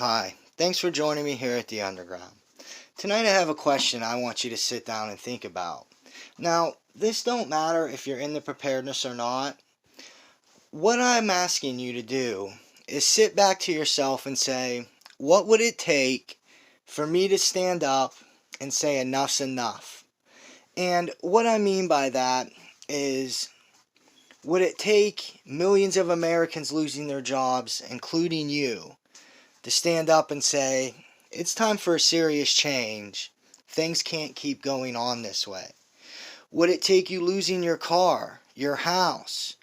Hi, thanks for joining me here at the Underground. Tonight I have a question I want you to sit down and think about. Now, this don't matter if you're in the preparedness or not. What I'm asking you to do is sit back to yourself and say, what would it take for me to stand up and say enough's enough? And what I mean by that is, would it take millions of Americans losing their jobs, including you, to stand up and say, it's time for a serious change. Things can't keep going on this way. Would it take you losing your car, your house,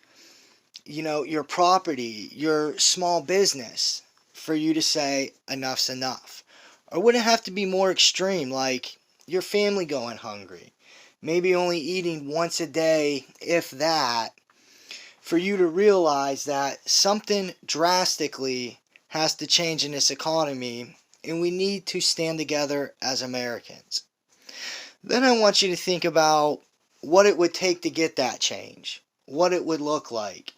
your property, your small business for you to say enough's enough? Or would it have to be more extreme, like your family going hungry, maybe only eating once a day, if that, for you to realize that something drastically has to change in this economy and we need to stand together as Americans? Then I want you to think about what it would take to get that change, what it would look like.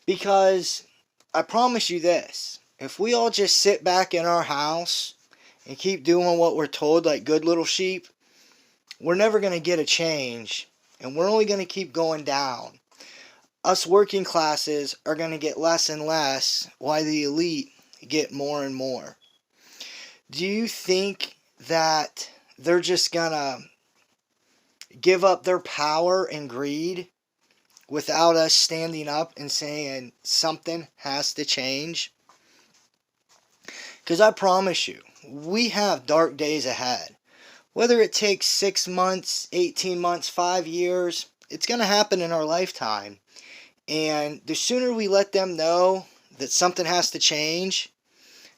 Because I promise you this, if we all just sit back in our house and keep doing what we're told like good little sheep, we're never going to get a change and we're only going to keep going down. Us working classes are going to get less and less while the elite get more and more. Do you think that they're just going to give up their power and greed without us standing up and saying something has to change? Because I promise you, we have dark days ahead. Whether it takes 6 months, 18 months, 5 years, it's going to happen in our lifetime. And the sooner we let them know that something has to change,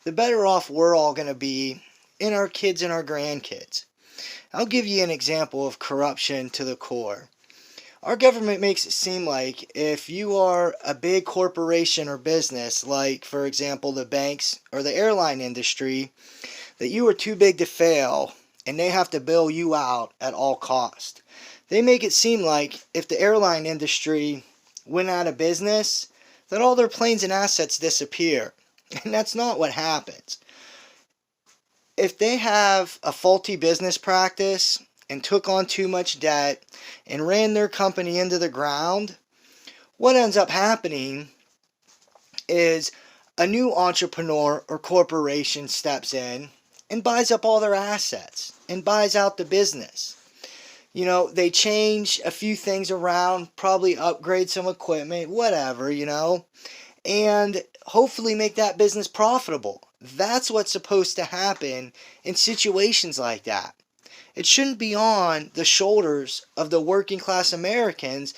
the better off we're all going to be, and our kids and our grandkids. I'll give you an example of corruption to the core. Our government makes it seem like if you are a big corporation or business, like for example the banks or the airline industry, that you are too big to fail and they have to bail you out at all cost. They make it seem like if the airline industry went out of business, that all their planes and assets disappear. And that's not what happens. If they have a faulty business practice and took on too much debt and ran their company into the ground, what ends up happening is a new entrepreneur or corporation steps in and buys up all their assets and buys out the business. They change a few things around, probably upgrade some equipment, whatever, and hopefully make that business profitable. That's what's supposed to happen in situations like that. It shouldn't be on the shoulders of the working class Americans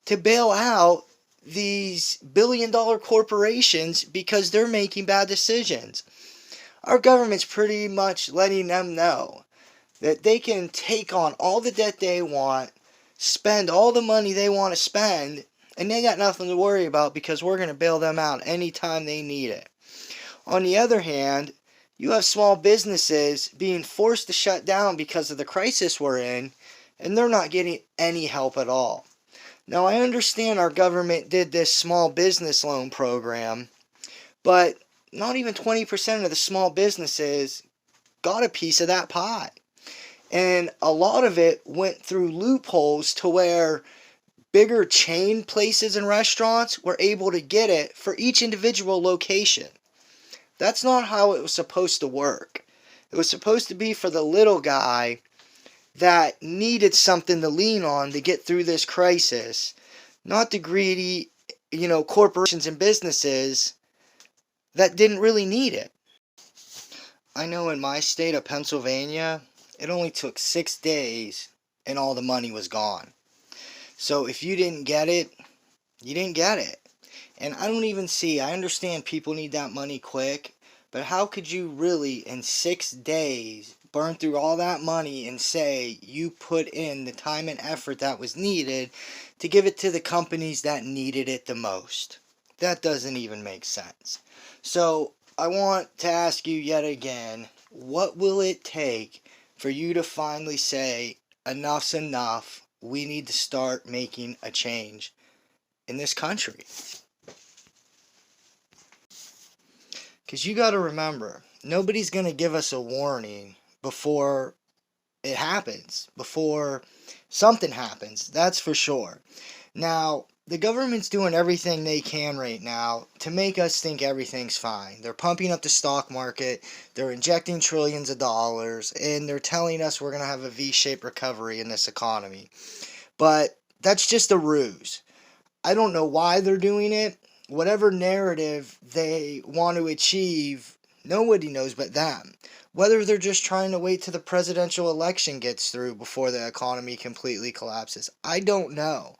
to bail out these billion-dollar corporations because they're making bad decisions. Our government's pretty much letting them know that they can take on all the debt they want, spend all the money they want to spend, and they got nothing to worry about because we're going to bail them out anytime they need it. On the other hand, you have small businesses being forced to shut down because of the crisis we're in, and they're not getting any help at all. Now, I understand our government did this small business loan program, but not even 20% of the small businesses got a piece of that pie. And a lot of it went through loopholes to where bigger chain places and restaurants were able to get it for each individual location. That's not how it was supposed to work. It was supposed to be for the little guy that needed something to lean on to get through this crisis, not the greedy, corporations and businesses that didn't really need it. I know in my state of Pennsylvania, it only took 6 days and all the money was gone. So if you didn't get it, you didn't get it. And I understand people need that money quick, but how could you really in 6 days burn through all that money and say you put in the time and effort that was needed to give it to the companies that needed it the most? That doesn't even make sense. So I want to ask you yet again, what will it take for you to finally say enough's enough? We need to start making a change in this country. Because you got to remember, nobody's going to give us a warning before it happens, before something happens. That's for sure. Now, the government's doing everything they can right now to make us think everything's fine. They're pumping up the stock market, they're injecting trillions of dollars, and they're telling us we're going to have a V-shaped recovery in this economy. But that's just a ruse. I don't know why they're doing it. Whatever narrative they want to achieve, nobody knows but them. Whether they're just trying to wait till the presidential election gets through before the economy completely collapses, I don't know.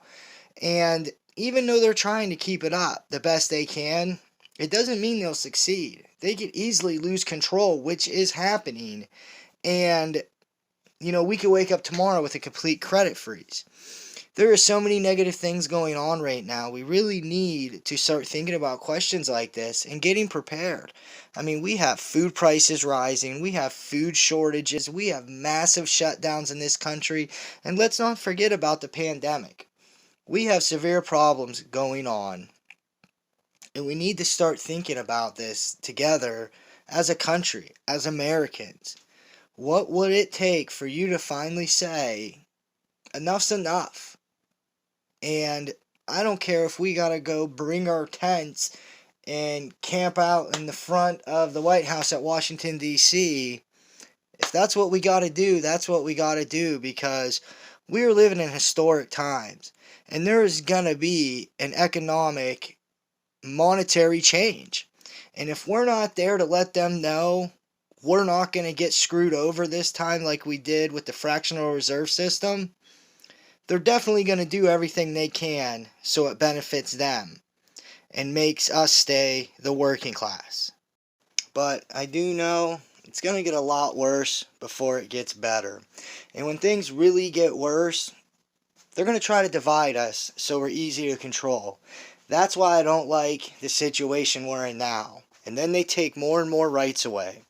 And even though they're trying to keep it up the best they can, it doesn't mean they'll succeed. They could easily lose control, which is happening. And, we could wake up tomorrow with a complete credit freeze. There are so many negative things going on right now. We really need to start thinking about questions like this and getting prepared. I mean, we have food prices rising, we have food shortages, we have massive shutdowns in this country, and let's not forget about the pandemic. We have severe problems going on, and we need to start thinking about this together as a country, as Americans. What would it take for you to finally say, enough's enough? And I don't care if we gotta go bring our tents and camp out in the front of the White House at Washington, D.C. If that's what we gotta do, that's what we gotta do, because we're living in historic times. And there is gonna be an economic, monetary change. And if we're not there to let them know we're not gonna get screwed over this time like we did with the fractional reserve system, they're definitely going to do everything they can so it benefits them and makes us stay the working class. But I do know it's going to get a lot worse before it gets better. And when things really get worse, they're going to try to divide us so we're easy to control. That's why I don't like the situation we're in now. And then they take more and more rights away.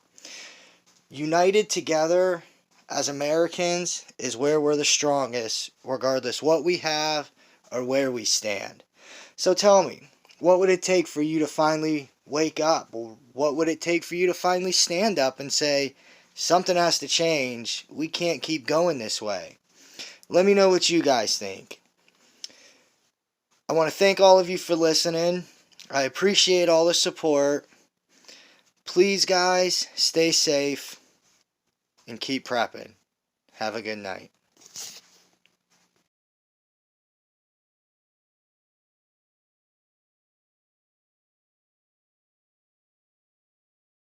United together as Americans is where we're the strongest, regardless what we have or where we stand. So tell me, what would it take for you to finally wake up? What would it take for you to finally stand up and say, something has to change, we can't keep going this way? Let me know what you guys think. I want to thank all of you for listening. I appreciate all the support. Please, guys, stay safe and keep prepping. Have a good night.